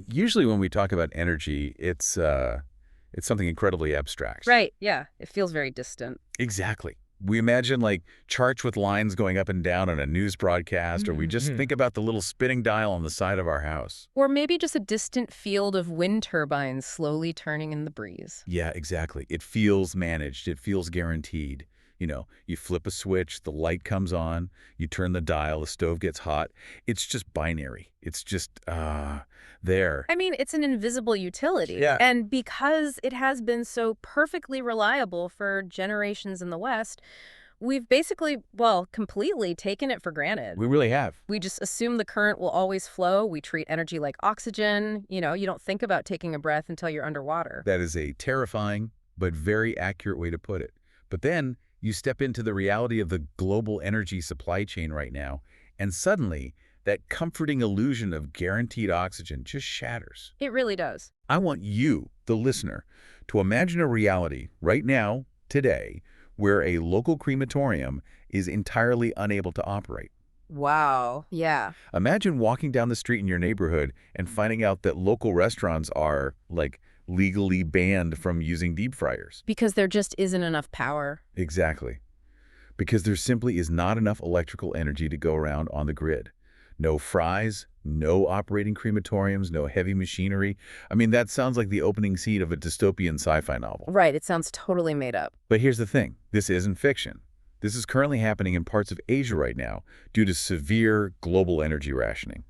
Usually when we talk about energy, it's something incredibly abstract. Right, yeah. It feels very distant. Exactly. We imagine like charts with lines going up and down on a news broadcast, or we just think about the little spinning dial on the side of our house. Or maybe just a distant field of wind turbines slowly turning in the breeze. Yeah, exactly. It feels managed. It feels guaranteed. You flip a switch, the light comes on, you turn the dial, the stove gets hot. It's just binary. It's just, there. I mean, it's an invisible utility. Yeah. And because it has been so perfectly reliable for generations in the West, we've basically, well, completely taken it for granted. We really have. We just assume the current will always flow. We treat energy like oxygen. You don't think about taking a breath until you're underwater. That is a terrifying but very accurate way to put it. But then you step into the reality of the global energy supply chain right now, and suddenly that comforting illusion of guaranteed oxygen just shatters. It really does. I want you, the listener, to imagine a reality right now, today, where a local crematorium is entirely unable to operate. Wow. Yeah. Imagine walking down the street in your neighborhood and finding out that local restaurants are, like, legally banned from using deep fryers. Because there just isn't enough power. Exactly. Because there simply is not enough electrical energy to go around on the grid. No fries, no operating crematoriums, no heavy machinery. I mean, that sounds like the opening scene of a dystopian sci-fi novel. Right. It sounds totally made up. But here's the thing. This isn't fiction. This is currently happening in parts of Asia right now due to severe global energy rationing.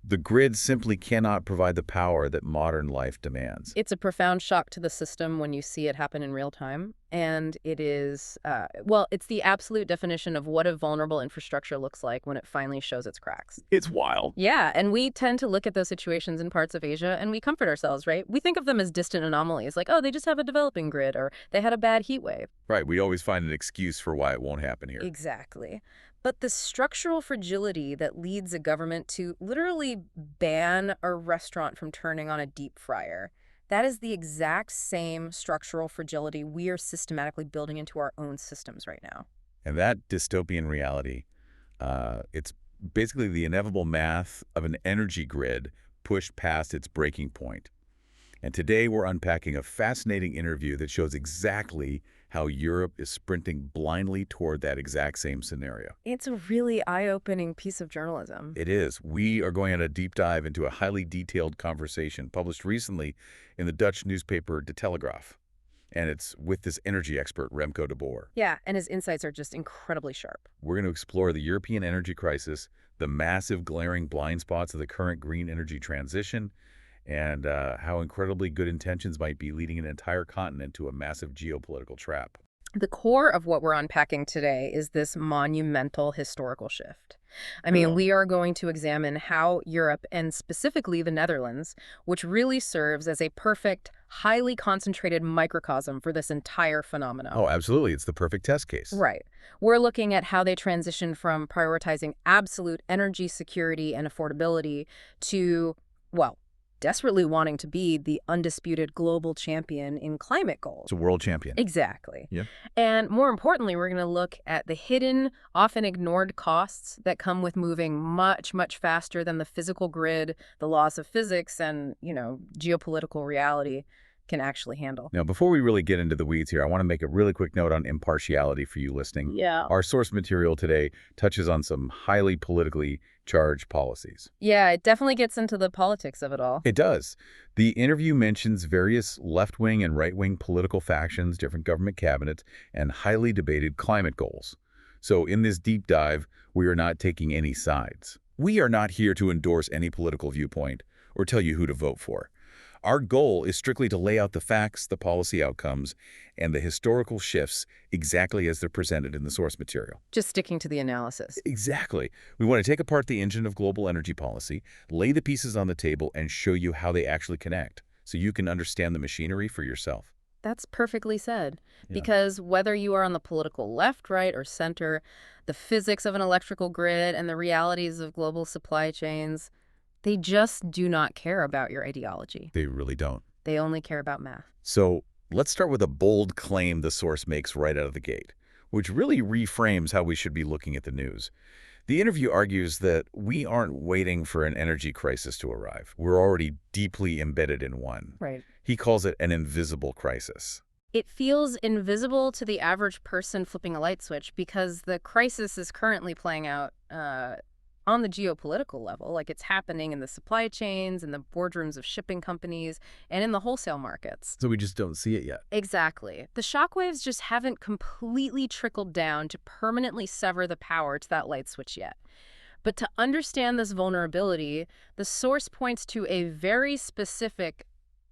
The grid simply cannot provide the power that modern life demands. It's a profound shock to the system when you see it happen in real time. And it is, well, it's the absolute definition of what a vulnerable infrastructure looks like when it finally shows its cracks. It's wild. Yeah, and we tend to look at those situations in parts of Asia and we comfort ourselves, right? We think of them as distant anomalies, like, oh, they just have a developing grid or they had a bad heat wave. Right, we always find an excuse for why it won't happen here. Exactly. But the structural fragility that leads a government to literally ban a restaurant from turning on a deep fryer, that is the exact same structural fragility we are systematically building into our own systems right now. And that dystopian reality, it's basically the inevitable math of an energy grid pushed past its breaking point. And today we're unpacking a fascinating interview that shows exactly how Europe is sprinting blindly toward that exact same scenario. It's a really eye-opening piece of journalism. It is. We are going on a deep dive into a highly detailed conversation published recently in the Dutch newspaper De Telegraaf. And it's with this energy expert, Remco de Boer. Yeah, and his insights are just incredibly sharp. We're going to explore the European energy crisis, the massive glaring blind spots of the current green energy transition, and how incredibly good intentions might be leading an entire continent to a massive geopolitical trap. The core of what we're unpacking today is this monumental historical shift. I mean, we are going to examine how Europe, and specifically the Netherlands, which really serves as a perfect, highly concentrated microcosm for this entire phenomenon. Oh, absolutely. It's the perfect test case. Right. We're looking at how they transition from prioritizing absolute energy security and affordability to, well, desperately wanting to be the undisputed global champion in climate goals. It's a world champion. Exactly. Yeah. And more importantly, we're going to look at the hidden, often ignored costs that come with moving much, much faster than the physical grid, the laws of physics, and, geopolitical reality can actually handle. Now, before we really get into the weeds here, I want to make a really quick note on impartiality for you listening. Yeah. Our source material today touches on some highly politically charged policies. Yeah, it definitely gets into the politics of it all. It does. The interview mentions various left-wing and right-wing political factions, different government cabinets, and highly debated climate goals. So in this deep dive, we are not taking any sides. We are not here to endorse any political viewpoint or tell you who to vote for. Our goal is strictly to lay out the facts, the policy outcomes, and the historical shifts exactly as they're presented in the source material. Just sticking to the analysis. Exactly. We want to take apart the engine of global energy policy, lay the pieces on the table, and show you how they actually connect, so you can understand the machinery for yourself. That's perfectly said. Yeah. Because whether you are on the political left, right, or center, the physics of an electrical grid and the realities of global supply chains, they just do not care about your ideology. They really don't. They only care about math. So let's start with a bold claim the source makes right out of the gate, which really reframes how we should be looking at the news. The interview argues that we aren't waiting for an energy crisis to arrive. We're already deeply embedded in one. Right. He calls it an invisible crisis. It feels invisible to the average person flipping a light switch because the crisis is currently playing out on the geopolitical level. Like, it's happening in the supply chains, in the boardrooms of shipping companies, and in the wholesale markets. So we just don't see it yet. Exactly. The shockwaves just haven't completely trickled down to permanently sever the power to that light switch yet. But to understand this vulnerability, the source points to a very specific,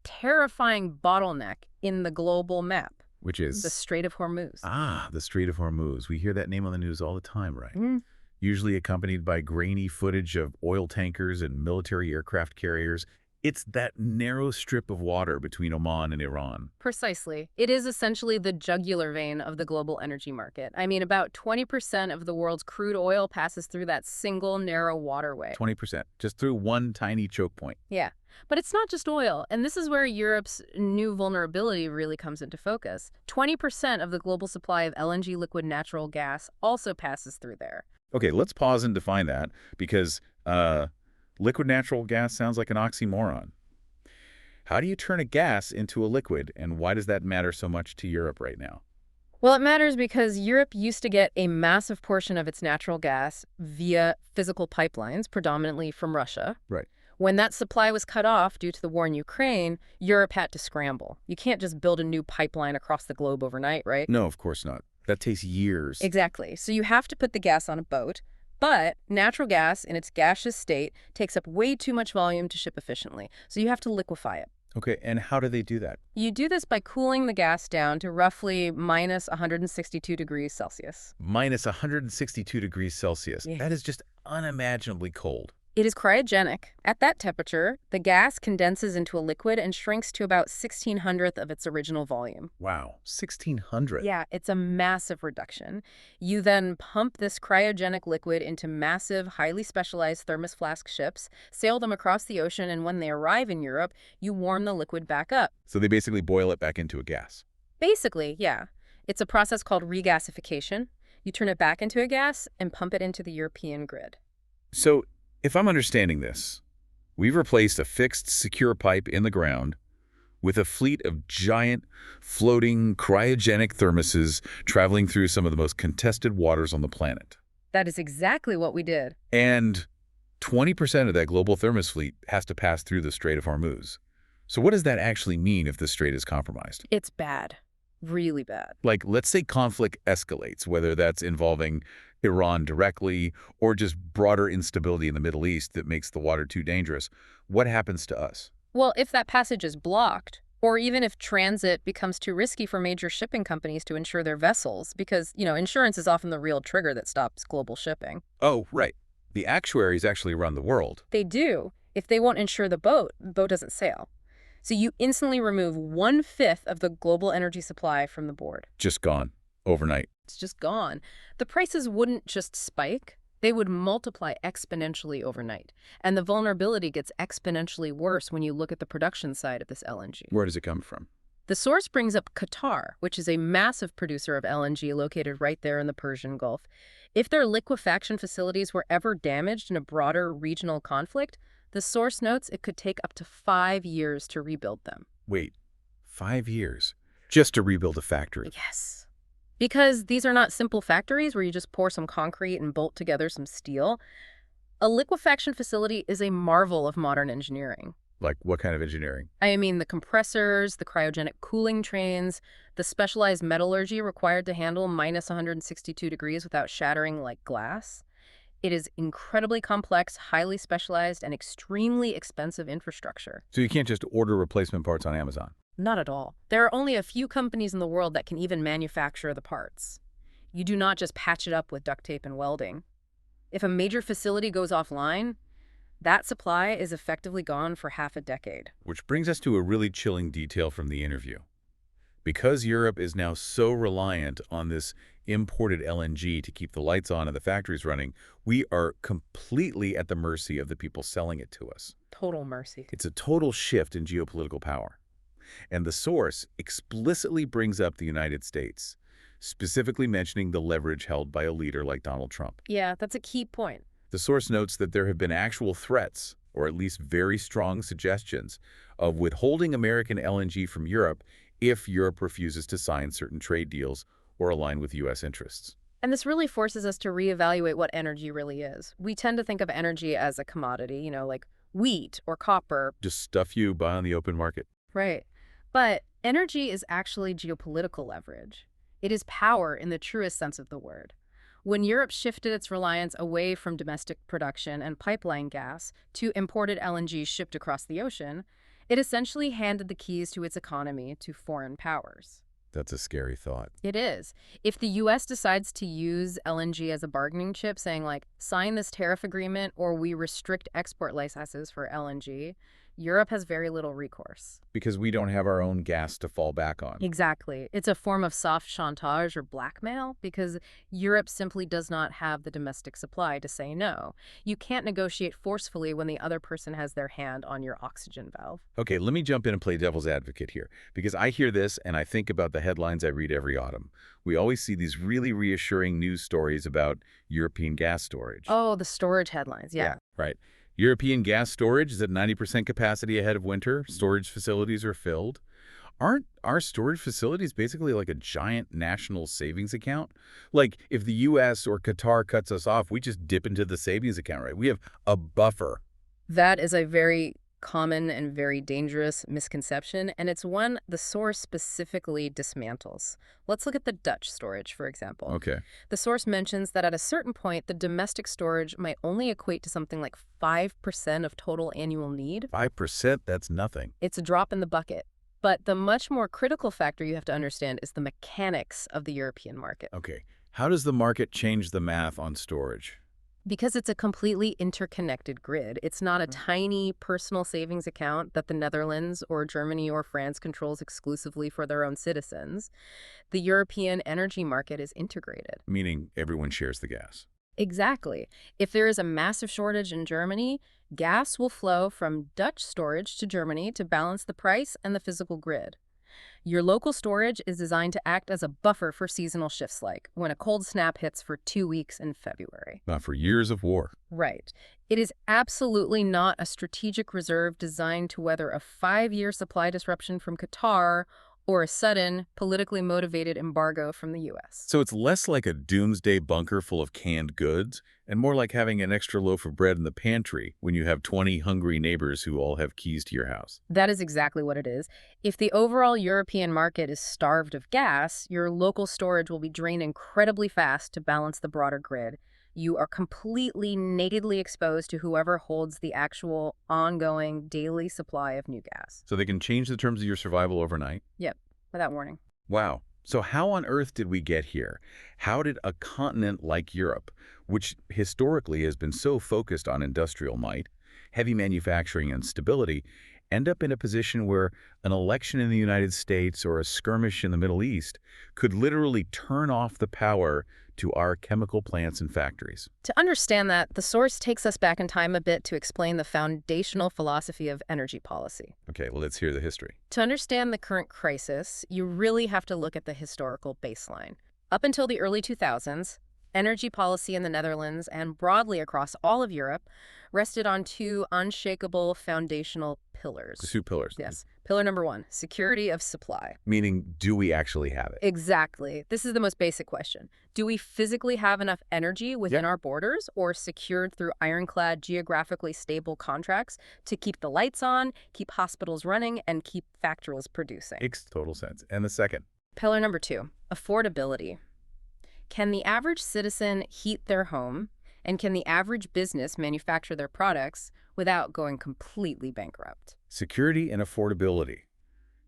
terrifying bottleneck in the global map. Which is? The Strait of Hormuz. Ah, the Strait of Hormuz. We hear that name on the news all the time, right? Mm. Usually accompanied by grainy footage of oil tankers and military aircraft carriers. It's that narrow strip of water between Oman and Iran. Precisely. It is essentially the jugular vein of the global energy market. I mean, about 20% of the world's crude oil passes through that single narrow waterway. 20%, just through one tiny choke point. Yeah. But it's not just oil, and this is where Europe's new vulnerability really comes into focus. 20% of the global supply of LNG liquid natural gas also passes through there. Okay, let's pause and define that, because liquid natural gas sounds like an oxymoron. How do you turn a gas into a liquid, and why does that matter so much to Europe right now? Well, it matters because Europe used to get a massive portion of its natural gas via physical pipelines, predominantly from Russia. Right. When that supply was cut off due to the war in Ukraine, Europe had to scramble. You can't just build a new pipeline across the globe overnight, right? No, of course not. That takes years. Exactly. So you have to put the gas on a boat, but natural gas in its gaseous state takes up way too much volume to ship efficiently. So you have to liquefy it. Okay, and how do they do that? You do this by cooling the gas down to roughly minus 162 degrees Celsius. Minus 162 degrees Celsius. Yeah. That is just unimaginably cold. It is cryogenic. At that temperature, the gas condenses into a liquid and shrinks to about 1/1600th of its original volume. Wow, 1,600. Yeah, it's a massive reduction. You then pump this cryogenic liquid into massive, highly specialized thermos flask ships, sail them across the ocean, and when they arrive in Europe, you warm the liquid back up. So they basically boil it back into a gas. Basically, yeah. It's a process called regasification. You turn it back into a gas and pump it into the European grid. So, if I'm understanding this, we've replaced a fixed, secure pipe in the ground with a fleet of giant, floating, cryogenic thermoses traveling through some of the most contested waters on the planet. That is exactly what we did. And 20% of that global thermos fleet has to pass through the Strait of Hormuz. So what does that actually mean if the strait is compromised? It's bad. Really bad. Like, let's say conflict escalates, whether that's involving Iran directly or just broader instability in the Middle East that makes the water too dangerous. What happens to us? Well, if that passage is blocked, or even if transit becomes too risky for major shipping companies to insure their vessels, because, insurance is often the real trigger that stops global shipping. Oh, right. The actuaries actually run the world. They do. If they won't insure the boat doesn't sail. So you instantly remove 1/5 of the global energy supply from the board. Just gone. Overnight. It's just gone. The prices wouldn't just spike. They would multiply exponentially overnight. And the vulnerability gets exponentially worse when you look at the production side of this LNG. Where does it come from? The source brings up Qatar, which is a massive producer of LNG located right there in the Persian Gulf. If their liquefaction facilities were ever damaged in a broader regional conflict, the source notes it could take up to 5 years to rebuild them. Wait, 5 years? Just to rebuild a factory? Yes. Because these are not simple factories where you just pour some concrete and bolt together some steel. A liquefaction facility is a marvel of modern engineering. Like what kind of engineering? I mean, the compressors, the cryogenic cooling trains, the specialized metallurgy required to handle minus 162 degrees without shattering like glass. It is incredibly complex, highly specialized, and extremely expensive infrastructure. So you can't just order replacement parts on Amazon? Not at all. There are only a few companies in the world that can even manufacture the parts. You do not just patch it up with duct tape and welding. If a major facility goes offline, that supply is effectively gone for half a decade. Which brings us to a really chilling detail from the interview. Because Europe is now so reliant on this imported LNG to keep the lights on and the factories running, we are completely at the mercy of the people selling it to us. Total mercy. It's a total shift in geopolitical power. And the source explicitly brings up the United States, specifically mentioning the leverage held by a leader like Donald Trump. Yeah, that's a key point. The source notes that there have been actual threats, or at least very strong suggestions, of withholding American LNG from Europe if Europe refuses to sign certain trade deals or align with U.S. interests. And this really forces us to reevaluate what energy really is. We tend to think of energy as a commodity, like wheat or copper. Just stuff you buy on the open market. Right. But energy is actually geopolitical leverage. It is power in the truest sense of the word. When Europe shifted its reliance away from domestic production and pipeline gas to imported LNG shipped across the ocean, it essentially handed the keys to its economy to foreign powers. That's a scary thought. It is. If the U.S. decides to use LNG as a bargaining chip, saying sign this tariff agreement or we restrict export licenses for LNG, Europe has very little recourse. Because we don't have our own gas to fall back on. Exactly. It's a form of soft chantage or blackmail because Europe simply does not have the domestic supply to say no. You can't negotiate forcefully when the other person has their hand on your oxygen valve. Okay, let me jump in and play devil's advocate here, because I hear this and I think about the headlines I read every autumn. We always see these really reassuring news stories about European gas storage. Oh, the storage headlines, yeah. Right. European gas storage is at 90% capacity ahead of winter. Storage facilities are filled. Aren't our storage facilities basically like a giant national savings account? Like if the U.S. or Qatar cuts us off, we just dip into the savings account, right? We have a buffer. That is a very common and very dangerous misconception, and it's one the source specifically dismantles. Let's look at the Dutch storage, for example. Okay. The source mentions that at a certain point, the domestic storage might only equate to something like 5% of total annual need. 5%? That's nothing. It's a drop in the bucket. But the much more critical factor you have to understand is the mechanics of the European market. Okay. How does the market change the math on storage? Because it's a completely interconnected grid. It's not a tiny personal savings account that the Netherlands or Germany or France controls exclusively for their own citizens. The European energy market is integrated. Meaning everyone shares the gas. Exactly. If there is a massive shortage in Germany, gas will flow from Dutch storage to Germany to balance the price and the physical grid. Your local storage is designed to act as a buffer for seasonal shifts like when a cold snap hits for 2 weeks in February. Not for years of war. Right. It is absolutely not a strategic reserve designed to weather a 5-year supply disruption from Qatar or a sudden, politically motivated embargo from the U.S. So it's less like a doomsday bunker full of canned goods and more like having an extra loaf of bread in the pantry when you have 20 hungry neighbors who all have keys to your house. That is exactly what it is. If the overall European market is starved of gas, your local storage will be drained incredibly fast to balance the broader grid. You are completely nakedly exposed to whoever holds the actual ongoing daily supply of new gas. So they can change the terms of your survival overnight? Yep, without warning. Wow. So how on earth did we get here? How did a continent like Europe, which historically has been so focused on industrial might, heavy manufacturing and stability, end up in a position where an election in the United States or a skirmish in the Middle East could literally turn off the power to our chemical plants and factories? To understand that, the source takes us back in time a bit to explain the foundational philosophy of energy policy. Okay, well, let's hear the history. To understand the current crisis, you really have to look at the historical baseline. Up until the early 2000s, energy policy in the Netherlands and broadly across all of Europe rested on 2 unshakable foundational pillars. The 2 pillars. Yes. Pillar number 1, security of supply. Meaning, do we actually have it? Exactly. This is the most basic question. Do we physically have enough energy within our borders or secured through ironclad, geographically stable contracts to keep the lights on, keep hospitals running, and keep factories producing? Makes total sense. And the second? Pillar number 2, affordability. Can the average citizen heat their home, and can the average business manufacture their products without going completely bankrupt? Security and affordability.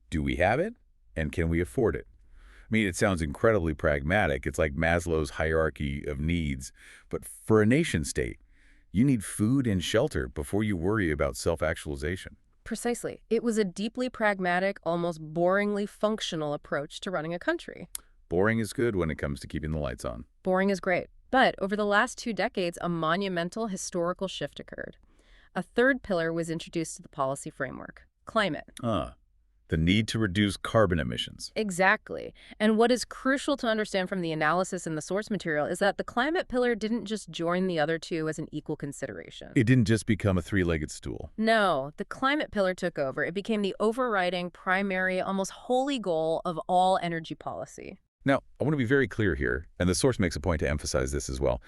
Do we have it? And can we afford it? I mean, it sounds incredibly pragmatic. It's like Maslow's hierarchy of needs. But for a nation state, you need food and shelter before you worry about self-actualization. Precisely. It was a deeply pragmatic, almost boringly functional approach to running a country. Boring is good when it comes to keeping the lights on. Boring is great. But over the last 2 decades, a monumental historical shift occurred. A third pillar was introduced to the policy framework: climate. the need to reduce carbon emissions. Exactly. And what is crucial to understand from the analysis in the source material is that the climate pillar didn't just join the other two as an equal consideration. It didn't just become a three-legged stool. No, the climate pillar took over. It became the overriding, primary, almost holy goal of all energy policy. Now, I want to be very clear here, and the source makes a point to emphasize this as well.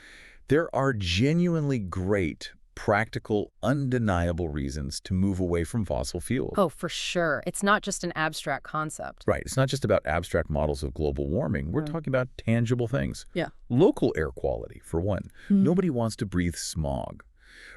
There are genuinely great, practical, undeniable reasons to move away from fossil fuels. Oh, for sure. It's not just an abstract concept. Right. It's not just about abstract models of global warming. We're talking about tangible things. Yeah. Local air quality, for one. Nobody wants to breathe smog.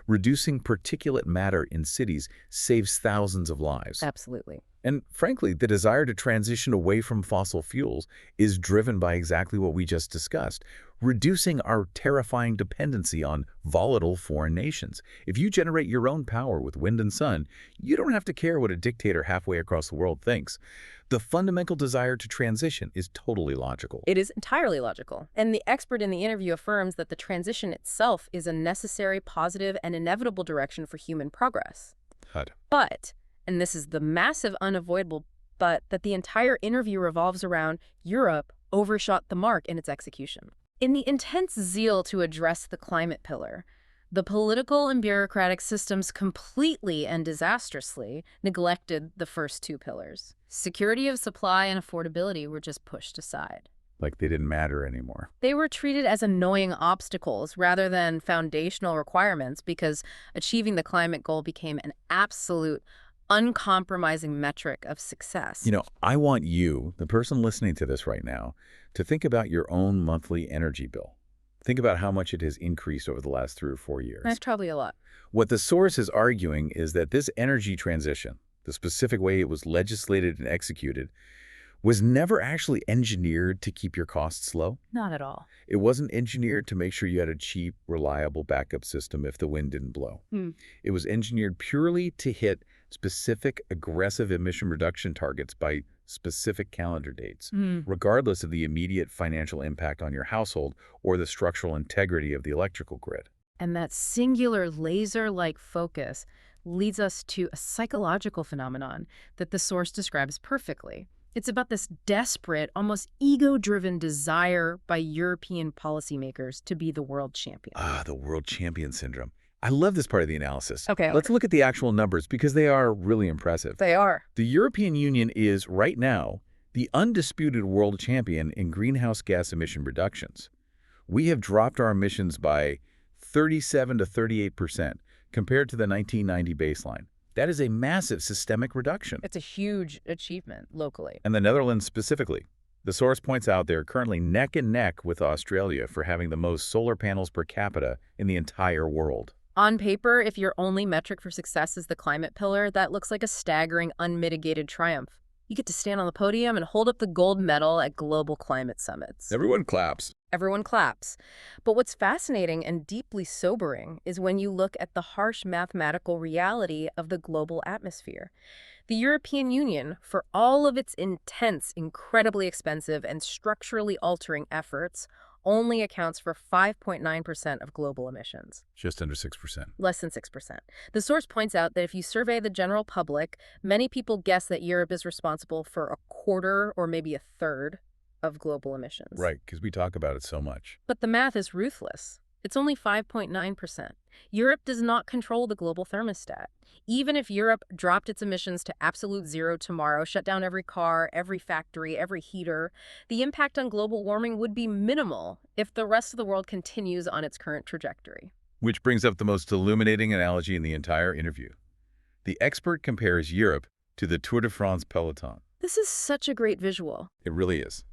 Reducing particulate matter in cities saves thousands of lives. Absolutely. And frankly, the desire to transition away from fossil fuels is driven by exactly what we just discussed, reducing our terrifying dependency on volatile foreign nations. If you generate your own power with wind and sun, you don't have to care what a dictator halfway across the world thinks. The fundamental desire to transition is totally logical. It is entirely logical. And the expert in the interview affirms that the transition itself is a necessary, positive, and inevitable direction for human progress. But, and this is the massive unavoidable but, that the entire interview revolves around Europe overshot the mark in its execution. In the intense zeal to address the climate pillar, the political and bureaucratic systems completely and disastrously neglected the first two pillars. Security of supply and affordability were just pushed aside. Like they didn't matter anymore. They were treated as annoying obstacles rather than foundational requirements because achieving the climate goal became an absolute, uncompromising metric of success. You know, I want you, the person listening to this right now, to think about your own monthly energy bill. Think about how much it has increased over the last 3 or 4 years. That's probably a lot. What the source is arguing is that this energy transition, the specific way it was legislated and executed, was never actually engineered to keep your costs low. Not at all. It wasn't engineered to make sure you had a cheap, reliable backup system if the wind didn't blow. It was engineered purely to hit specific, aggressive emission reduction targets by specific calendar dates, regardless of the immediate financial impact on your household or the structural integrity of the electrical grid. And that singular laser-like focus leads us to a psychological phenomenon that the source describes perfectly. It's about this desperate, almost ego-driven desire by European policymakers to be the world champion. Ah, the world champion syndrome. I love this part of the analysis. Okay. Let's look at the actual numbers because they are really impressive. They are. The European Union is, right now, the undisputed world champion in greenhouse gas emission reductions. We have dropped our emissions by 37 to 38% compared to the 1990 baseline. That is a massive systemic reduction. It's a huge achievement locally. And the Netherlands specifically. The source points out they're currently neck and neck with Australia for having the most solar panels per capita in the entire world. On paper, if your only metric for success is the climate pillar, that looks like a staggering, unmitigated triumph. You get to stand on the podium and hold up the gold medal at global climate summits. Everyone claps. Everyone claps. But what's fascinating and deeply sobering is when you look at the harsh mathematical reality of the global atmosphere. The European Union, for all of its intense, incredibly expensive, and structurally altering efforts, only accounts for 5.9% of global emissions. Just under 6%. Less than 6%. The source points out that if you survey the general public, many people guess that Europe is responsible for a quarter or maybe a third of global emissions. Right, because we talk about it so much. But the math is ruthless. It's only 5.9%. Europe does not control the global thermostat. Even if Europe dropped its emissions to absolute zero tomorrow, shut down every car, every factory, every heater, the impact on global warming would be minimal if the rest of the world continues on its current trajectory. Which brings up the most illuminating analogy in the entire interview. The expert compares Europe to the Tour de France peloton. This is such a great visual. It really is.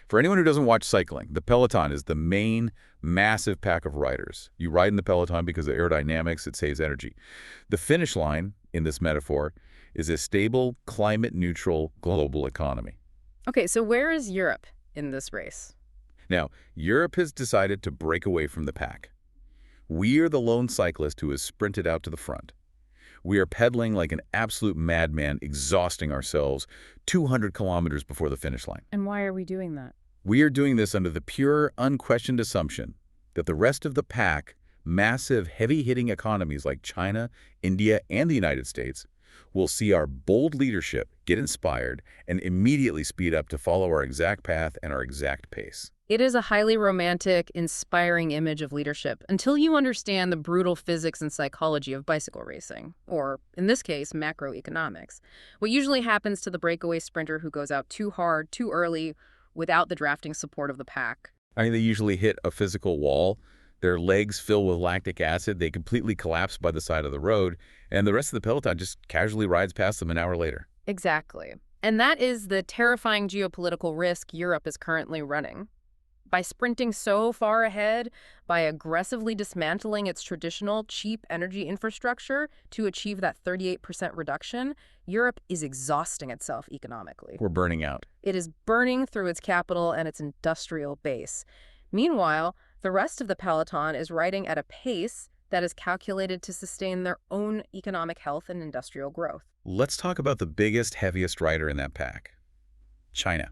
For anyone who doesn't watch cycling, the peloton is the main, massive pack of riders. You ride in the peloton because of aerodynamics, it saves energy. The finish line, in this metaphor, is a stable, climate-neutral global economy. Okay, so where is Europe in this race? Now, Europe has decided to break away from the pack. We are the lone cyclist who has sprinted out to the front. We are pedaling like an absolute madman, exhausting ourselves 200 kilometers before the finish line. And why are we doing that? We are doing this under the pure, unquestioned assumption that the rest of the pack, massive, heavy-hitting economies like China, India, and the United States, we'll see our bold leadership get inspired and immediately speed up to follow our exact path and our exact pace. It is a highly romantic, inspiring image of leadership until you understand the brutal physics and psychology of bicycle racing, or, in this case, macroeconomics. What usually happens to the breakaway sprinter who goes out too hard, too early, without the drafting support of the pack? I mean, they usually hit a physical wall, their legs fill with lactic acid, they completely collapse by the side of the road, and the rest of the peloton just casually rides past them an hour later. Exactly. And that is the terrifying geopolitical risk Europe is currently running. By sprinting so far ahead, by aggressively dismantling its traditional cheap energy infrastructure to achieve that 38% reduction, Europe is exhausting itself economically. We're burning out. It is burning through its capital and its industrial base. Meanwhile, the rest of the peloton is riding at a pace that is calculated to sustain their own economic health and industrial growth. Let's talk about the biggest, heaviest rider in that pack, China.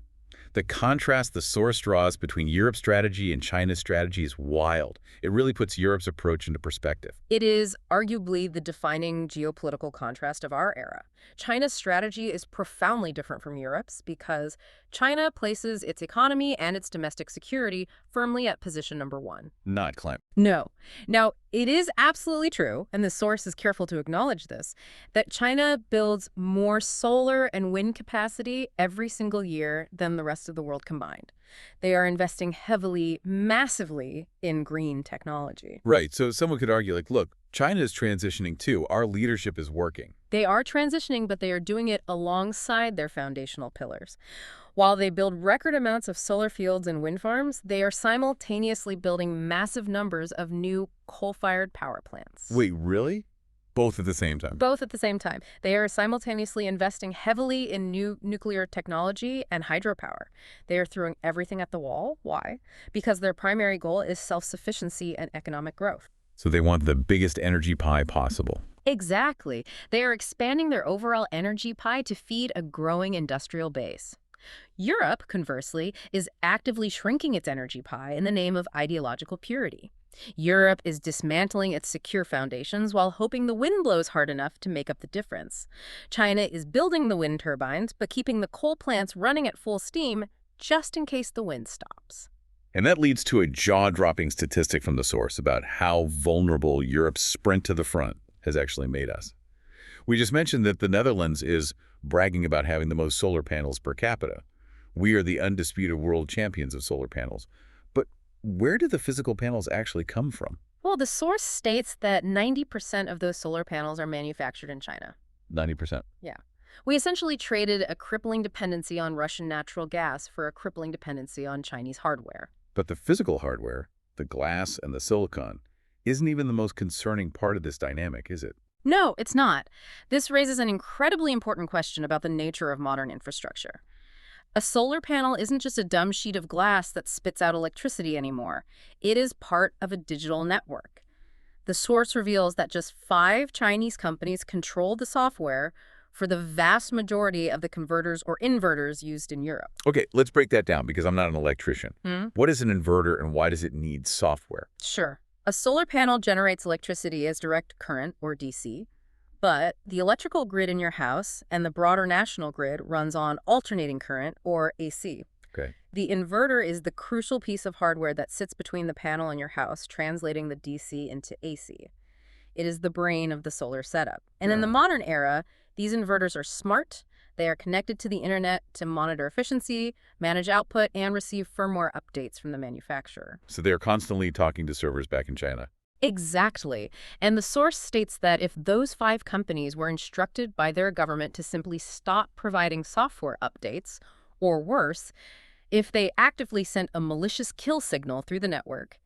The contrast the source draws between Europe's strategy and China's strategy is wild. It really puts Europe's approach into perspective. It is arguably the defining geopolitical contrast of our era. China's strategy is profoundly different from Europe's because China places its economy and its domestic security firmly at position number one. Not climate. No. Now, it is absolutely true, and the source is careful to acknowledge this, that China builds more solar and wind capacity every single year than the rest of the world combined. They are investing heavily, massively in green technology. Right, so someone could argue, like, look, China is transitioning too. Our leadership is working. They are transitioning, but they are doing it alongside their foundational pillars. While they build record amounts of solar fields and wind farms, they are simultaneously building massive numbers of new coal-fired power plants. Wait, really? Both at the same time? Both at the same time. They are simultaneously investing heavily in new nuclear technology and hydropower. They are throwing everything at the wall. Why? Because their primary goal is self-sufficiency and economic growth. So they want the biggest energy pie possible. Exactly. They are expanding their overall energy pie to feed a growing industrial base. Europe, conversely, is actively shrinking its energy pie in the name of ideological purity. Europe is dismantling its secure foundations while hoping the wind blows hard enough to make up the difference. China is building the wind turbines, but keeping the coal plants running at full steam just in case the wind stops. And that leads to a jaw-dropping statistic from the source about how vulnerable Europe's sprint to the front has actually made us. We just mentioned that the Netherlands is bragging about having the most solar panels per capita. We are the undisputed world champions of solar panels. But where do the physical panels actually come from? Well, the source states that 90% of those solar panels are manufactured in China. 90%. Yeah. We essentially traded a crippling dependency on Russian natural gas for a crippling dependency on Chinese hardware. But the physical hardware, the glass and the silicon, isn't even the most concerning part of this dynamic, is it? No, it's not. This raises an incredibly important question about the nature of modern infrastructure. A solar panel isn't just a dumb sheet of glass that spits out electricity anymore. It is part of a digital network. The source reveals that just 5 Chinese companies control the software for the vast majority of the converters or inverters used in Europe. Okay, let's break that down because I'm not an electrician. Hmm? What is an inverter and why does it need software? Sure. A solar panel generates electricity as direct current, or DC, but the electrical grid in your house and the broader national grid runs on alternating current, or AC. Okay. The inverter is the crucial piece of hardware that sits between the panel and your house, translating the DC into AC. It is the brain of the solar setup. And in the modern era, these inverters are smart. They are connected to the internet to monitor efficiency, manage output, and receive firmware updates from the manufacturer. So they're constantly talking to servers back in China. Exactly. And the source states that if those 5 companies were instructed by their government to simply stop providing software updates, or worse, if they actively sent a malicious kill signal through the network,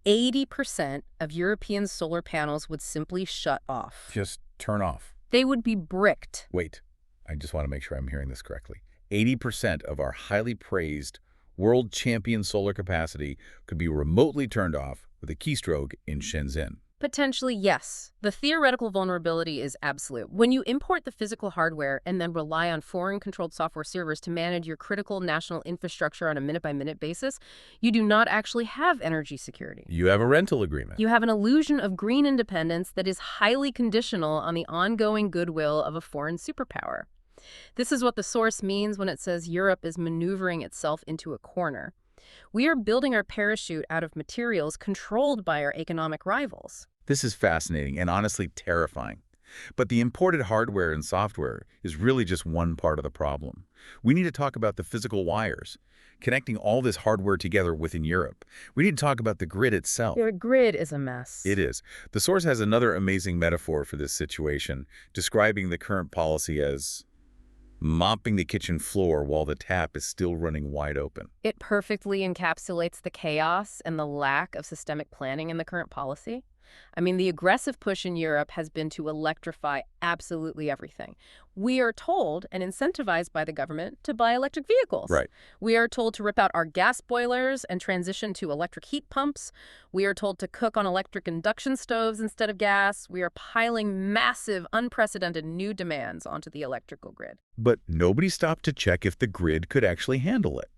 80% of European solar panels would simply shut off. Just turn off. They would be bricked. Wait, I just want to make sure I'm hearing this correctly. 80% of our highly praised world champion solar capacity could be remotely turned off with a keystroke in Shenzhen. Potentially, yes. The theoretical vulnerability is absolute. When you import the physical hardware and then rely on foreign-controlled software servers to manage your critical national infrastructure on a minute-by-minute basis, you do not actually have energy security. You have a rental agreement. You have an illusion of green independence that is highly conditional on the ongoing goodwill of a foreign superpower. This is what the source means when it says Europe is maneuvering itself into a corner. We are building our parachute out of materials controlled by our economic rivals. This is fascinating and honestly terrifying. But the imported hardware and software is really just one part of the problem. We need to talk about the physical wires, connecting all this hardware together within Europe. We need to talk about the grid itself. Your grid is a mess. It is. The source has another amazing metaphor for this situation, describing the current policy as mopping the kitchen floor while the tap is still running wide open. It perfectly encapsulates the chaos and the lack of systemic planning in the current policy. I mean, the aggressive push in Europe has been to electrify absolutely everything. We are told and incentivized by the government to buy electric vehicles. Right. We are told to rip out our gas boilers and transition to electric heat pumps. We are told to cook on electric induction stoves instead of gas. We are piling massive, unprecedented new demands onto the electrical grid. But nobody stopped to check if the grid could actually handle it.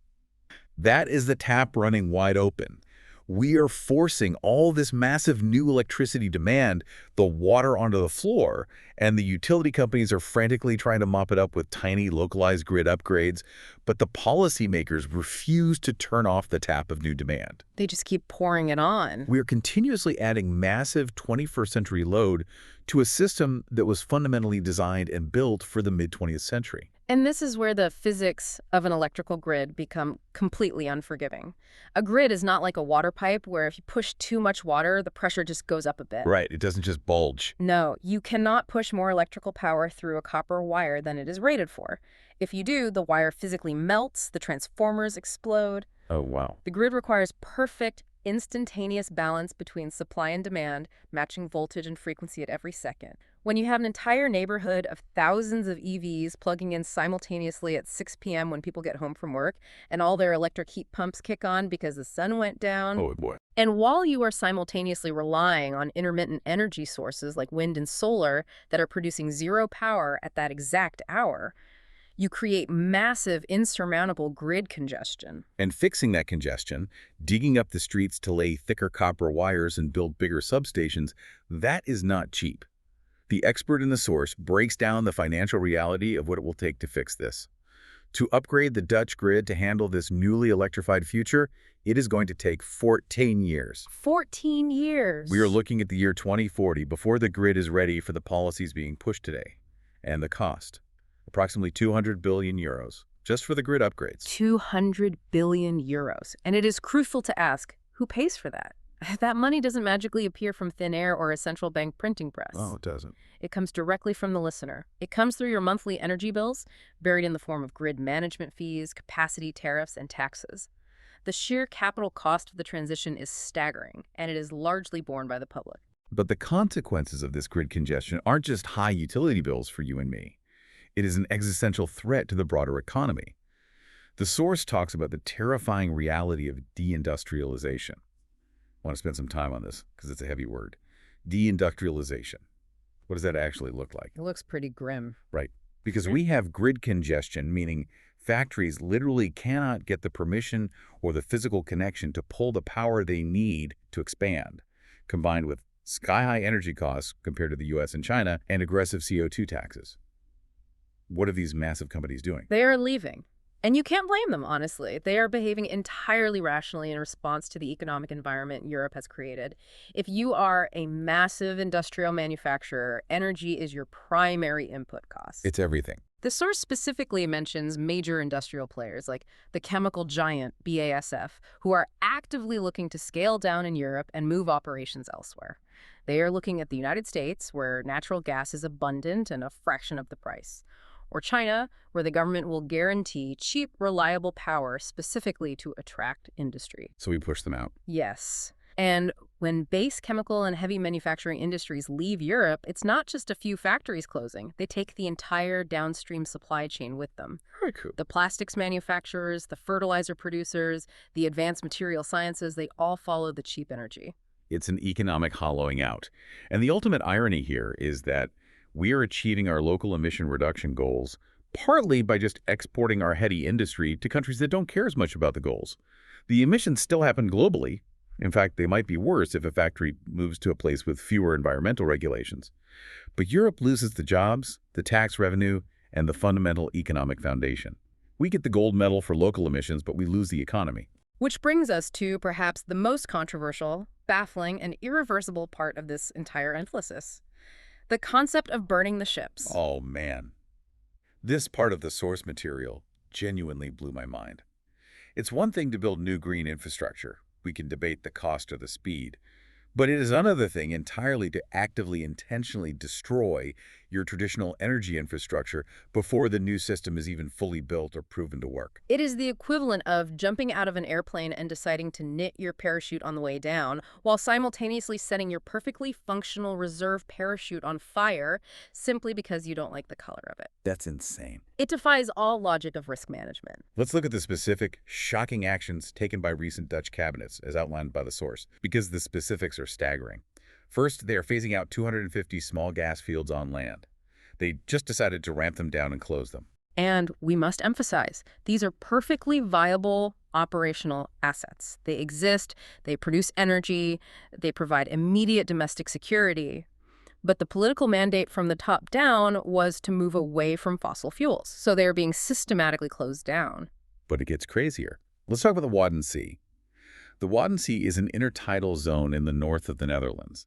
That is the tap running wide open. We are forcing all this massive new electricity demand, the water onto the floor, and the utility companies are frantically trying to mop it up with tiny localized grid upgrades, but the policymakers refuse to turn off the tap of new demand. They just keep pouring it on. We are continuously adding massive 21st century load to a system that was fundamentally designed and built for the mid-20th century. And this is where the physics of an electrical grid become completely unforgiving. A grid is not like a water pipe where if you push too much water, the pressure just goes up a bit. Right, it doesn't just bulge. No, you cannot push more electrical power through a copper wire than it is rated for. If you do, the wire physically melts, the transformers explode. Oh, wow. The grid requires perfect, instantaneous balance between supply and demand, matching voltage and frequency at every second. When you have an entire neighborhood of thousands of EVs plugging in simultaneously at 6 p.m. when people get home from work, and all their electric heat pumps kick on because the sun went down. Oh, boy. And while you are simultaneously relying on intermittent energy sources like wind and solar that are producing zero power at that exact hour, you create massive, insurmountable grid congestion. And fixing that congestion, digging up the streets to lay thicker copper wires and build bigger substations, that is not cheap. The expert in the source breaks down the financial reality of what it will take to fix this. To upgrade the Dutch grid to handle this newly electrified future, it is going to take 14 years. 14 years. We are looking at the year 2040 before the grid is ready for the policies being pushed today. And the cost, approximately 200 billion euros, just for the grid upgrades. 200 billion euros. And it is crucial to ask, who pays for that? That money doesn't magically appear from thin air or a central bank printing press. Oh, it doesn't. It comes directly from the listener. It comes through your monthly energy bills, buried in the form of grid management fees, capacity tariffs, and taxes. The sheer capital cost of the transition is staggering, and it is largely borne by the public. But the consequences of this grid congestion aren't just high utility bills for you and me. It is an existential threat to the broader economy. The source talks about the terrifying reality of deindustrialization. I want to spend some time on this because it's a heavy word. Deindustrialization. What does that actually look like? It looks pretty grim. Right. Because we have grid congestion, meaning factories literally cannot get the permission or the physical connection to pull the power they need to expand, combined with sky-high energy costs compared to the US and China and aggressive CO2 taxes. What are these massive companies doing? They are leaving. And you can't blame them, honestly. They are behaving entirely rationally in response to the economic environment Europe has created. If you are a massive industrial manufacturer, energy is your primary input cost. It's everything. The source specifically mentions major industrial players like the chemical giant BASF, who are actively looking to scale down in Europe and move operations elsewhere. They are looking at the United States, where natural gas is abundant and a fraction of the price. Or China, where the government will guarantee cheap, reliable power specifically to attract industry. So we push them out. Yes. And when base chemical and heavy manufacturing industries leave Europe, it's not just a few factories closing. They take the entire downstream supply chain with them. Very cool. The plastics manufacturers, the fertilizer producers, the advanced material sciences, they all follow the cheap energy. It's an economic hollowing out. And the ultimate irony here is that we are achieving our local emission reduction goals partly by just exporting our heady industry to countries that don't care as much about the goals. The emissions still happen globally. In fact, they might be worse if a factory moves to a place with fewer environmental regulations. But Europe loses the jobs, the tax revenue, and the fundamental economic foundation. We get the gold medal for local emissions, but we lose the economy. Which brings us to perhaps the most controversial, baffling, and irreversible part of this entire analysis: the concept of burning the ships. Oh, man. This part of the source material genuinely blew my mind. It's one thing to build new green infrastructure. We can debate the cost or the speed. But it is another thing entirely to actively, intentionally destroy your traditional energy infrastructure before the new system is even fully built or proven to work. It is the equivalent of jumping out of an airplane and deciding to knit your parachute on the way down, while simultaneously setting your perfectly functional reserve parachute on fire simply because you don't like the color of it. That's insane. It defies all logic of risk management. Let's look at the specific, shocking actions taken by recent Dutch cabinets, as outlined by the source, because the specifics are staggering. First, they are phasing out 250 small gas fields on land. They just decided to ramp them down and close them. And we must emphasize, these are perfectly viable operational assets. They exist, they produce energy, they provide immediate domestic security. But the political mandate from the top down was to move away from fossil fuels, so they are being systematically closed down. But it gets crazier. Let's talk about the Wadden Sea. The Wadden Sea is an intertidal zone in the north of the Netherlands.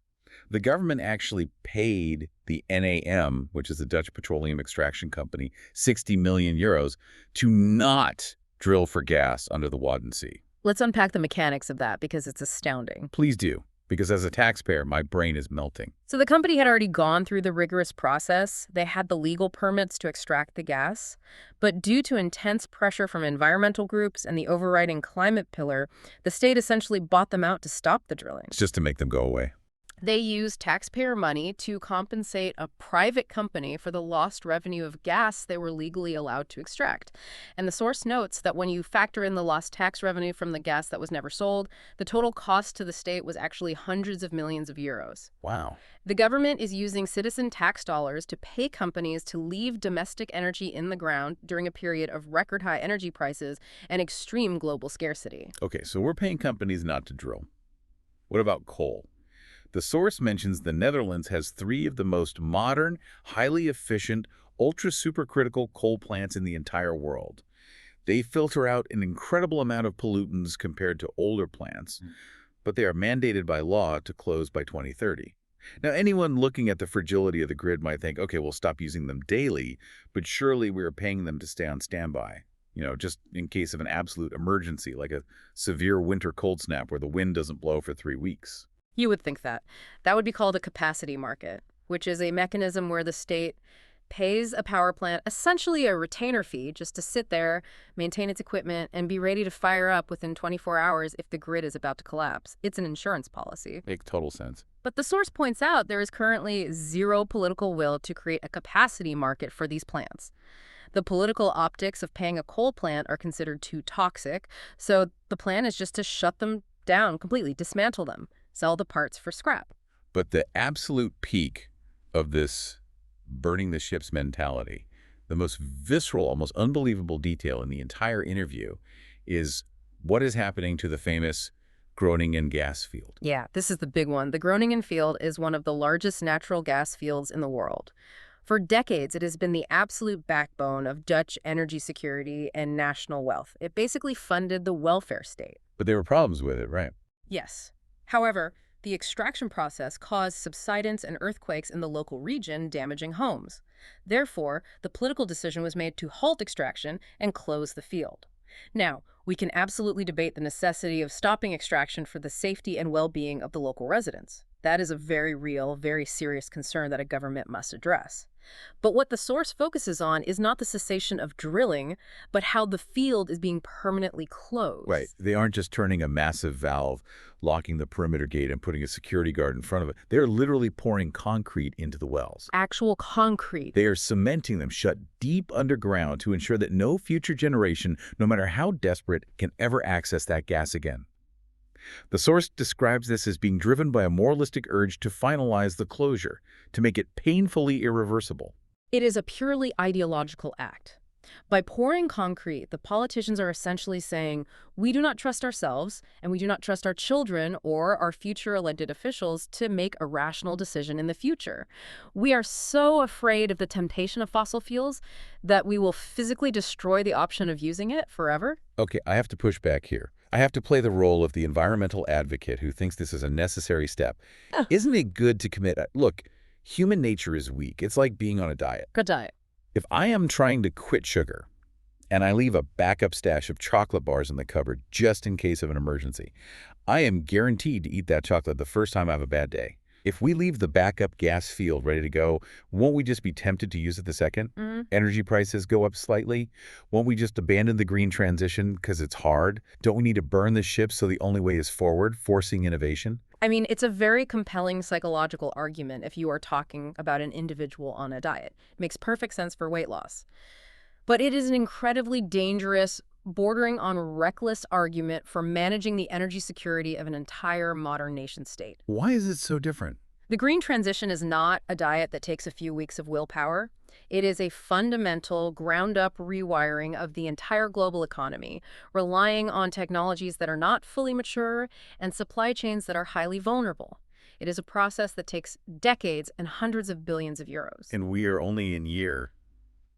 The government actually paid the NAM, which is the Dutch petroleum extraction company, 60 million euros to not drill for gas under the Wadden Sea. Let's unpack the mechanics of that because it's astounding. Please do, because as a taxpayer, my brain is melting. So the company had already gone through the rigorous process. They had the legal permits to extract the gas. But due to intense pressure from environmental groups and the overriding climate pillar, the state essentially bought them out to stop the drilling. It's just to make them go away. They used taxpayer money to compensate a private company for the lost revenue of gas they were legally allowed to extract. And the source notes that when you factor in the lost tax revenue from the gas that was never sold, the total cost to the state was actually hundreds of millions of euros. Wow. The government is using citizen tax dollars to pay companies to leave domestic energy in the ground during a period of record-high energy prices and extreme global scarcity. Okay, so we're paying companies not to drill. What about coal? The source mentions the Netherlands has 3 of the most modern, highly efficient, ultra-supercritical coal plants in the entire world. They filter out an incredible amount of pollutants compared to older plants, but they are mandated by law to close by 2030. Now, anyone looking at the fragility of the grid might think, okay, we'll stop using them daily, but surely we're paying them to stay on standby. Just in case of an absolute emergency, like a severe winter cold snap where the wind doesn't blow for 3 weeks. You would think that. That would be called a capacity market, which is a mechanism where the state pays a power plant essentially a retainer fee just to sit there, maintain its equipment, and be ready to fire up within 24 hours if the grid is about to collapse. It's an insurance policy. Makes total sense. But the source points out there is currently zero political will to create a capacity market for these plants. The political optics of paying a coal plant are considered too toxic, so the plan is just to shut them down completely, dismantle them, sell the parts for scrap. But the absolute peak of this burning the ships mentality, the most visceral, almost unbelievable detail in the entire interview is what is happening to the famous Groningen gas field. Yeah, this is the big one. The Groningen field is one of the largest natural gas fields in the world. For decades, it has been the absolute backbone of Dutch energy security and national wealth. It basically funded the welfare state. But there were problems with it, right? Yes. However, the extraction process caused subsidence and earthquakes in the local region, damaging homes. Therefore, the political decision was made to halt extraction and close the field. Now, we can absolutely debate the necessity of stopping extraction for the safety and well-being of the local residents. That is a very real, very serious concern that a government must address. But what the source focuses on is not the cessation of drilling, but how the field is being permanently closed. Right. They aren't just turning a massive valve, locking the perimeter gate, and putting a security guard in front of it. They're literally pouring concrete into the wells. Actual concrete. They are cementing them shut deep underground to ensure that no future generation, no matter how desperate, can ever access that gas again. The source describes this as being driven by a moralistic urge to finalize the closure, to make it painfully irreversible. It is a purely ideological act. By pouring concrete, the politicians are essentially saying, we do not trust ourselves, and we do not trust our children or our future elected officials to make a rational decision in the future. We are so afraid of the temptation of fossil fuels that we will physically destroy the option of using it forever. Okay, I have to push back here. I have to play the role of the environmental advocate who thinks this is a necessary step. Oh. Isn't it good to commit? Look, human nature is weak. It's like being on a diet. Good diet. If I am trying to quit sugar, and I leave a backup stash of chocolate bars in the cupboard just in case of an emergency, I am guaranteed to eat that chocolate the first time I have a bad day. If we leave the backup gas field ready to go, won't we just be tempted to use it the second? Energy prices go up slightly? Won't we just abandon the green transition because it's hard? Don't we need to burn the ship so the only way is forward, forcing innovation? I mean, it's a very compelling psychological argument if you are talking about an individual on a diet. It makes perfect sense for weight loss. But it is an incredibly dangerous, bordering on reckless argument for managing the energy security of an entire modern nation state. Why is it so different? The green transition is not a diet that takes a few weeks of willpower. It is a fundamental, ground-up rewiring of the entire global economy, relying on technologies that are not fully mature and supply chains that are highly vulnerable. It is a process that takes decades and hundreds of billions of euros. And we are only in year,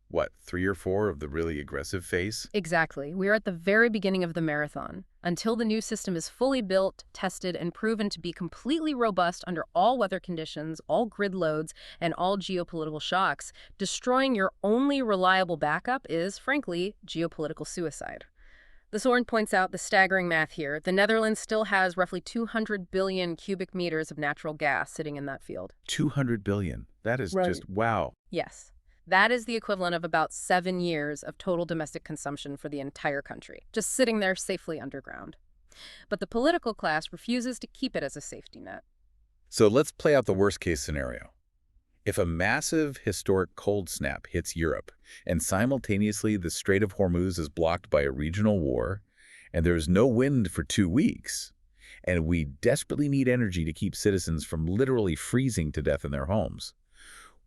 what, 3 or 4 of the really aggressive phase? Exactly. We are at the very beginning of the marathon. Until the new system is fully built, tested, and proven to be completely robust under all weather conditions, all grid loads, and all geopolitical shocks, destroying your only reliable backup is, frankly, geopolitical suicide. The Soren points out the staggering math here. The Netherlands still has roughly 200 billion cubic meters of natural gas sitting in that field. 200 billion. That is just, wow. Yes. That is the equivalent of about 7 years of total domestic consumption for the entire country, just sitting there safely underground. But the political class refuses to keep it as a safety net. So let's play out the worst-case scenario. If a massive historic cold snap hits Europe, and simultaneously the Strait of Hormuz is blocked by a regional war, and there's no wind for 2 weeks, and we desperately need energy to keep citizens from literally freezing to death in their homes,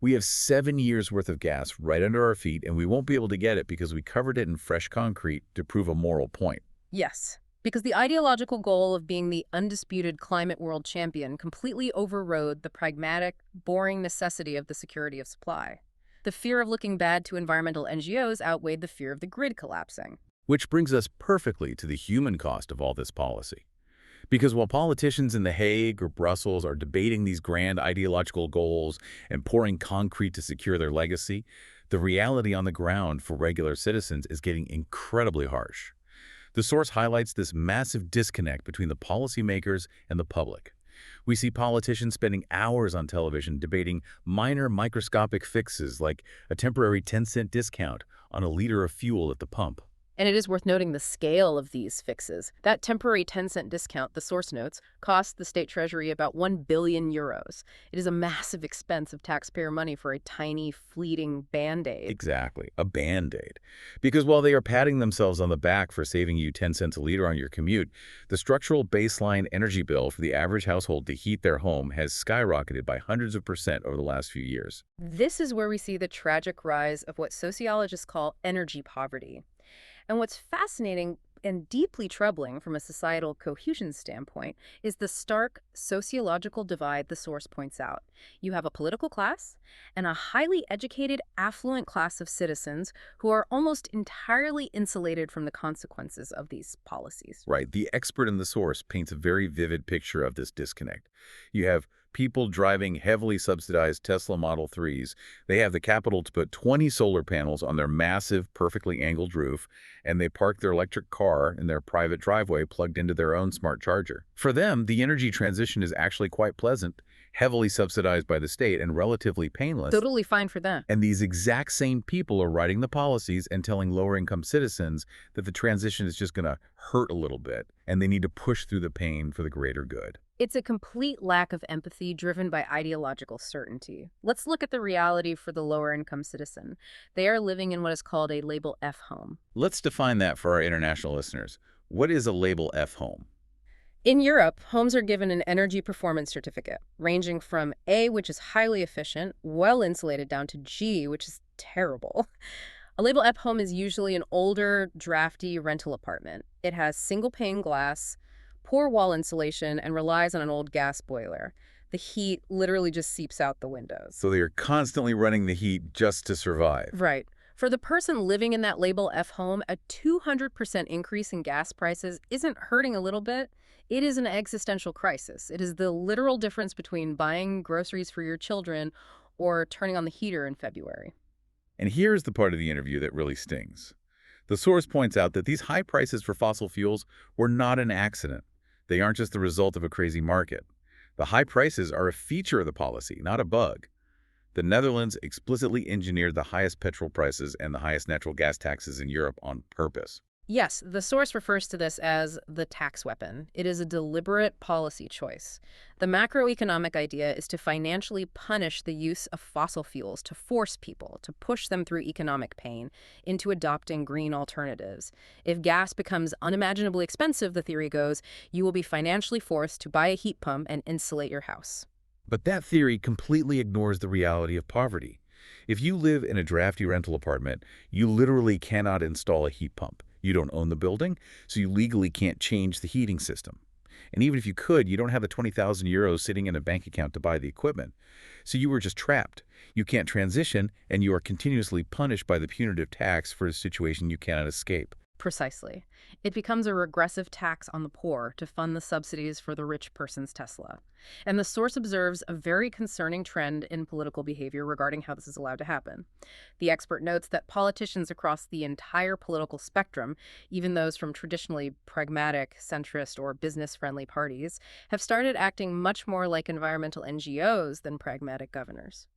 we have 7 years' worth of gas right under our feet, and we won't be able to get it because we covered it in fresh concrete to prove a moral point. Yes, because the ideological goal of being the undisputed climate world champion completely overrode the pragmatic, boring necessity of the security of supply. The fear of looking bad to environmental NGOs outweighed the fear of the grid collapsing. Which brings us perfectly to the human cost of all this policy. Because while politicians in The Hague or Brussels are debating these grand ideological goals and pouring concrete to secure their legacy, the reality on the ground for regular citizens is getting incredibly harsh. The source highlights this massive disconnect between the policymakers and the public. We see politicians spending hours on television debating minor microscopic fixes like a temporary 10-cent discount on a liter of fuel at the pump. And it is worth noting the scale of these fixes. That temporary 10-cent discount, the source notes, cost the state treasury about 1 billion euros. It is a massive expense of taxpayer money for a tiny, fleeting Band-Aid. Exactly, a Band-Aid. Because while they are patting themselves on the back for saving you 10 cents a liter on your commute, the structural baseline energy bill for the average household to heat their home has skyrocketed by hundreds of % over the last few years. This is where we see the tragic rise of what sociologists call energy poverty. And what's fascinating and deeply troubling from a societal cohesion standpoint is the stark sociological divide the source points out. You have a political class and a highly educated, affluent class of citizens who are almost entirely insulated from the consequences of these policies. Right. The expert in the source paints a very vivid picture of this disconnect. You have people driving heavily subsidized Tesla Model 3s. They have the capital to put 20 solar panels on their massive, perfectly angled roof, and they park their electric car in their private driveway plugged into their own smart charger. For them, the energy transition is actually quite pleasant, heavily subsidized by the state, and relatively painless. Totally fine for them. And these exact same people are writing the policies and telling lower-income citizens that the transition is just going to hurt a little bit, and they need to push through the pain for the greater good. It's a complete lack of empathy driven by ideological certainty. Let's look at the reality for the lower-income citizen. They are living in what is called a Label F home. Let's define that for our international listeners. What is a Label F home? In Europe, homes are given an energy performance certificate, ranging from A, which is highly efficient, well insulated, down to G, which is terrible. A Label F home is usually an older, drafty rental apartment. It has single-pane glass, poor wall insulation, and relies on an old gas boiler. The heat literally just seeps out the windows. So they are constantly running the heat just to survive. Right. For the person living in that Label F home, a 200% increase in gas prices isn't hurting a little bit. It is an existential crisis. It is the literal difference between buying groceries for your children or turning on the heater in February. And here's the part of the interview that really stings. The source points out that these high prices for fossil fuels were not an accident. They aren't just the result of a crazy market. The high prices are a feature of the policy, not a bug. The Netherlands explicitly engineered the highest petrol prices and the highest natural gas taxes in Europe on purpose. Yes, the source refers to this as the tax weapon. It is a deliberate policy choice. The macroeconomic idea is to financially punish the use of fossil fuels, to force people, to push them through economic pain into adopting green alternatives. If gas becomes unimaginably expensive, the theory goes, you will be financially forced to buy a heat pump and insulate your house. But that theory completely ignores the reality of poverty. If you live in a drafty rental apartment, you literally cannot install a heat pump. You don't own the building, so you legally can't change the heating system. And even if you could, you don't have the 20,000 euros sitting in a bank account to buy the equipment. So you were just trapped. You can't transition, and you are continuously punished by the punitive tax for a situation you cannot escape. Precisely. It becomes a regressive tax on the poor to fund the subsidies for the rich person's Tesla. And the source observes a very concerning trend in political behavior regarding how this is allowed to happen. The expert notes that politicians across the entire political spectrum, even those from traditionally pragmatic, centrist, or business-friendly parties, have started acting much more like environmental NGOs than pragmatic governors.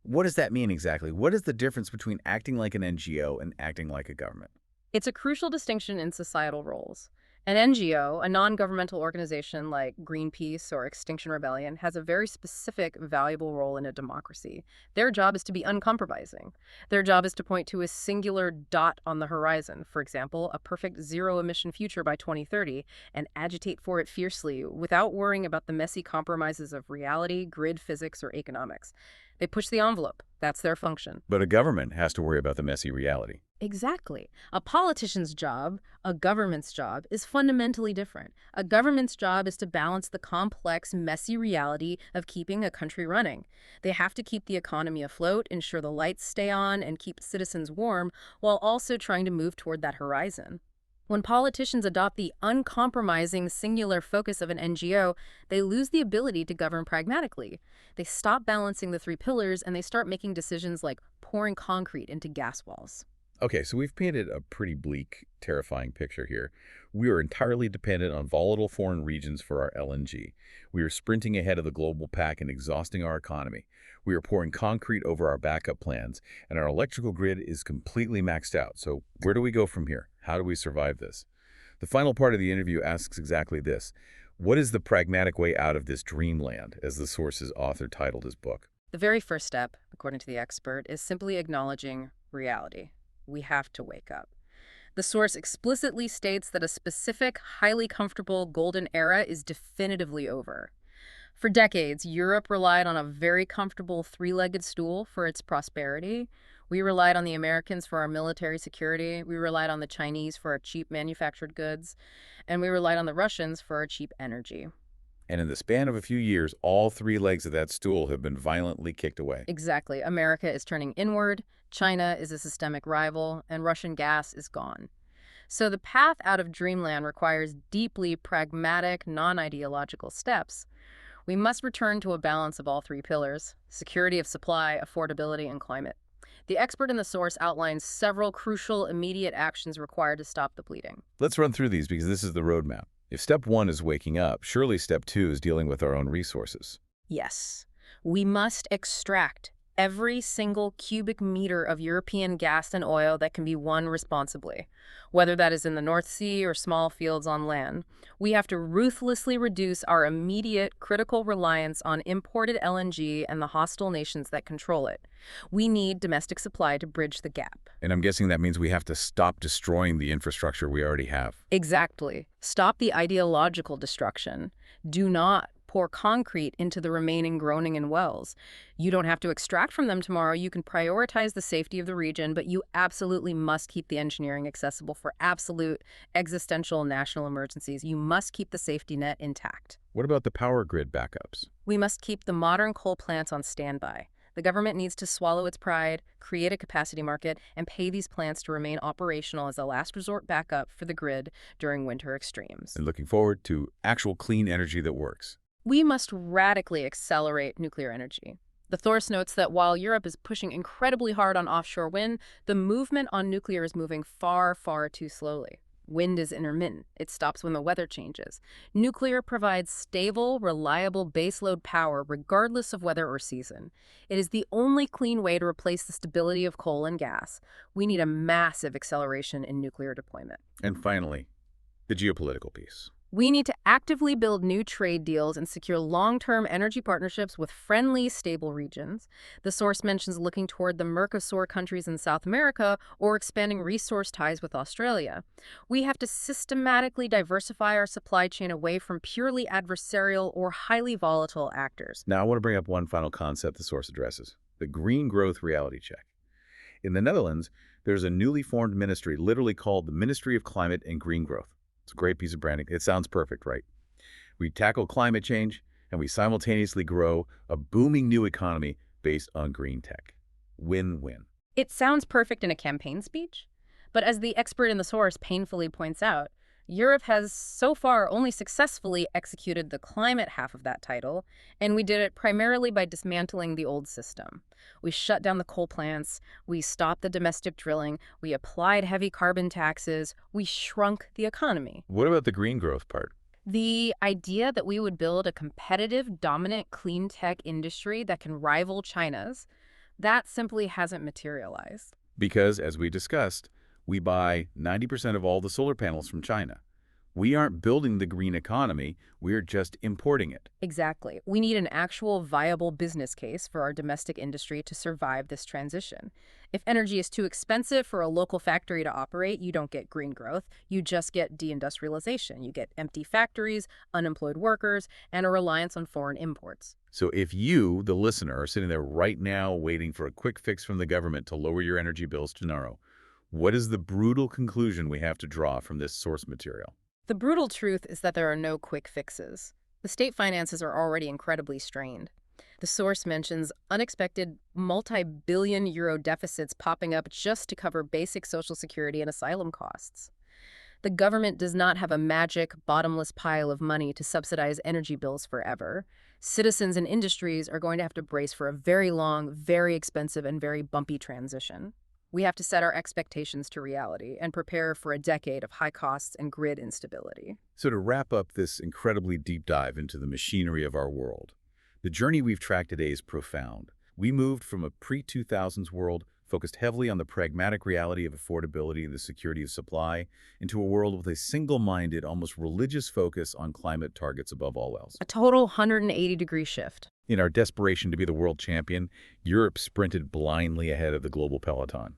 What does that mean exactly? What is the difference between acting like an NGO and acting like a government? It's a crucial distinction in societal roles. An NGO, a non-governmental organization like Greenpeace or Extinction Rebellion, has a very specific, valuable role in a democracy. Their job is to be uncompromising. Their job is to point to a singular dot on the horizon, for example, a perfect zero-emission future by 2030, and agitate for it fiercely without worrying about the messy compromises of reality, grid physics, or economics. They push the envelope. That's their function. But a government has to worry about the messy reality. Exactly. A politician's job, a government's job, is fundamentally different. A government's job is to balance the complex, messy reality of keeping a country running. They have to keep the economy afloat, ensure the lights stay on, and keep citizens warm, while also trying to move toward that horizon. When politicians adopt the uncompromising, singular focus of an NGO, they lose the ability to govern pragmatically. They stop balancing the three pillars, and they start making decisions like pouring concrete into gas walls. Okay, so we've painted a pretty bleak, terrifying picture here. We are entirely dependent on volatile foreign regions for our LNG. We are sprinting ahead of the global pack and exhausting our economy. We are pouring concrete over our backup plans, and our electrical grid is completely maxed out. So where do we go from here? How do we survive this? The final part of the interview asks exactly this. What is the pragmatic way out of this dreamland, as the source's author titled his book? The very first step, according to the expert, is simply acknowledging reality. We have to wake up. The source explicitly states that a specific, highly comfortable golden era is definitively over. For decades, Europe relied on a very comfortable three-legged stool for its prosperity. We relied on the Americans for our military security. We relied on the Chinese for our cheap manufactured goods. And we relied on the Russians for our cheap energy. And in the span of a few years, all three legs of that stool have been violently kicked away. Exactly. America is turning inward, China is a systemic rival, and Russian gas is gone. So the path out of dreamland requires deeply pragmatic, non-ideological steps. We must return to a balance of all three pillars: security of supply, affordability, and climate. The expert in the source outlines several crucial, immediate actions required to stop the bleeding. Let's run through these because this is the roadmap. If step one is waking up, surely step two is dealing with our own resources. Yes, we must extract every single cubic meter of European gas and oil that can be won responsibly, whether that is in the North Sea or small fields on land. We have to ruthlessly reduce our immediate critical reliance on imported LNG and the hostile nations that control it. We need domestic supply to bridge the gap. And I'm guessing that means we have to stop destroying the infrastructure we already have. Exactly. Stop the ideological destruction. Do not pour concrete into the remaining Groningen wells. You don't have to extract from them tomorrow. You can prioritize the safety of the region, but you absolutely must keep the engineering accessible for absolute existential national emergencies. You must keep the safety net intact. What about the power grid backups? We must keep the modern coal plants on standby. The government needs to swallow its pride, create a capacity market, and pay these plants to remain operational as a last resort backup for the grid during winter extremes. And looking forward to actual clean energy that works. We must radically accelerate nuclear energy. The Thorse notes that while Europe is pushing incredibly hard on offshore wind, the movement on nuclear is moving far, far too slowly. Wind is intermittent. It stops when the weather changes. Nuclear provides stable, reliable baseload power regardless of weather or season. It is the only clean way to replace the stability of coal and gas. We need a massive acceleration in nuclear deployment. And finally, the geopolitical piece. We need to actively build new trade deals and secure long-term energy partnerships with friendly, stable regions. The source mentions looking toward the Mercosur countries in South America or expanding resource ties with Australia. We have to systematically diversify our supply chain away from purely adversarial or highly volatile actors. Now I want to bring up one final concept the source addresses, the green growth reality check. In the Netherlands, there's a newly formed ministry literally called the Ministry of Climate and Green Growth. It's a great piece of branding. It sounds perfect, right? We tackle climate change, and we simultaneously grow a booming new economy based on green tech. Win-win. It sounds perfect in a campaign speech, but as the expert in the source painfully points out, Europe has so far only successfully executed the climate half of that title, and we did it primarily by dismantling the old system. We shut down the coal plants, we stopped the domestic drilling, we applied heavy carbon taxes, we shrunk the economy. What about the green growth part? The idea that we would build a competitive, dominant clean tech industry that can rival China's, that simply hasn't materialized. Because, as we discussed, we buy 90% of all the solar panels from China. We aren't building the green economy, we're just importing it. Exactly. We need an actual viable business case for our domestic industry to survive this transition. If energy is too expensive for a local factory to operate, you don't get green growth. You just get deindustrialization. You get empty factories, unemployed workers, and a reliance on foreign imports. So if you, the listener, are sitting there right now waiting for a quick fix from the government to lower your energy bills tomorrow, what is the brutal conclusion we have to draw from this source material? The brutal truth is that there are no quick fixes. The state finances are already incredibly strained. The source mentions unexpected multi-billion euro deficits popping up just to cover basic Social Security and asylum costs. The government does not have a magic, bottomless pile of money to subsidize energy bills forever. Citizens and industries are going to have to brace for a very long, very expensive, and very bumpy transition. We have to set our expectations to reality and prepare for a decade of high costs and grid instability. So to wrap up this incredibly deep dive into the machinery of our world, the journey we've tracked today is profound. We moved from a pre-2000s world focused heavily on the pragmatic reality of affordability and the security of supply into a world with a single-minded, almost religious focus on climate targets above all else. A total 180-degree shift. In our desperation to be the world champion, Europe sprinted blindly ahead of the global peloton.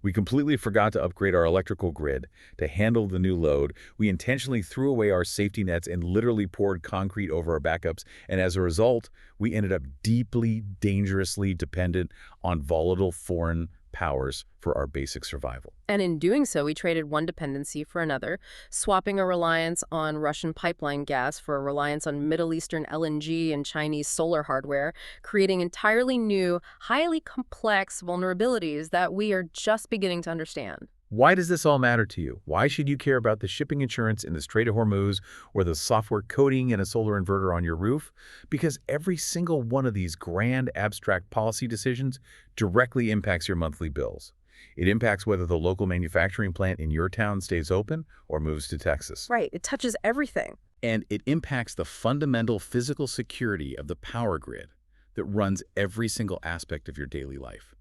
We completely forgot to upgrade our electrical grid to handle the new load. We intentionally threw away our safety nets and literally poured concrete over our backups. And as a result, we ended up deeply, dangerously dependent on volatile foreign powers for our basic survival. And in doing so, we traded one dependency for another, swapping a reliance on Russian pipeline gas for a reliance on Middle Eastern LNG and Chinese solar hardware, creating entirely new, highly complex vulnerabilities that we are just beginning to understand. Why does this all matter to you? Why should you care about the shipping insurance in the Strait of Hormuz or the software coding in a solar inverter on your roof? Because every single one of these grand abstract policy decisions directly impacts your monthly bills. It impacts whether the local manufacturing plant in your town stays open or moves to Texas. Right. It touches everything. And it impacts the fundamental physical security of the power grid. that runs every single aspect of your daily life.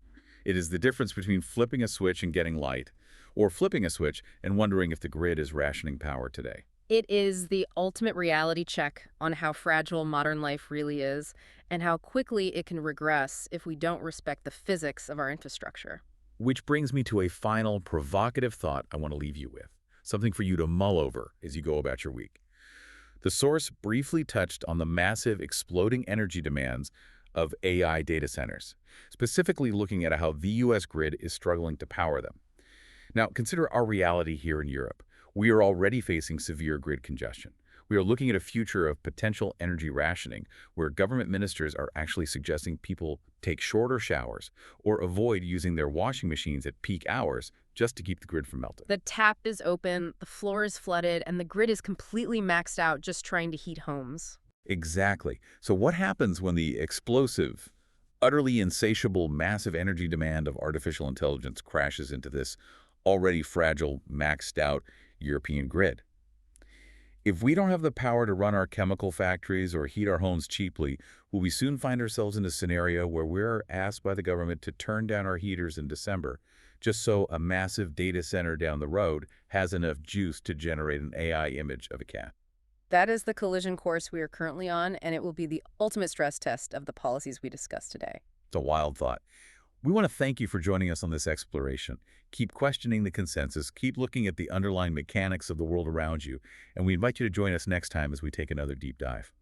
It is the difference between flipping a switch and getting light, or flipping a switch and wondering if the grid is rationing power today. It is the ultimate reality check on how fragile modern life really is and how quickly it can regress if we don't respect the physics of our infrastructure. Which brings me to a final provocative thought I want to leave you with, something for you to mull over as you go about your week. The source briefly touched on the massive exploding energy demands of AI data centers, specifically looking at how the U.S. grid is struggling to power them. Now, consider our reality here in Europe. We are already facing severe grid congestion. We are looking at a future of potential energy rationing, where government ministers are actually suggesting people take shorter showers or avoid using their washing machines at peak hours just to keep the grid from melting. The tap is open, the floor is flooded, and the grid is completely maxed out just trying to heat homes. Exactly. So what happens when the explosive, utterly insatiable, massive energy demand of artificial intelligence crashes into this already fragile, maxed out European grid? If we don't have the power to run our chemical factories or heat our homes cheaply, will we soon find ourselves in a scenario where we're asked by the government to turn down our heaters in December, just so a massive data center down the road has enough juice to generate an AI image of a cat? That is the collision course we are currently on, and it will be the ultimate stress test of the policies we discussed today. It's a wild thought. We want to thank you for joining us on this exploration. Keep questioning the consensus, keep looking at the underlying mechanics of the world around you, and we invite you to join us next time as we take another deep dive.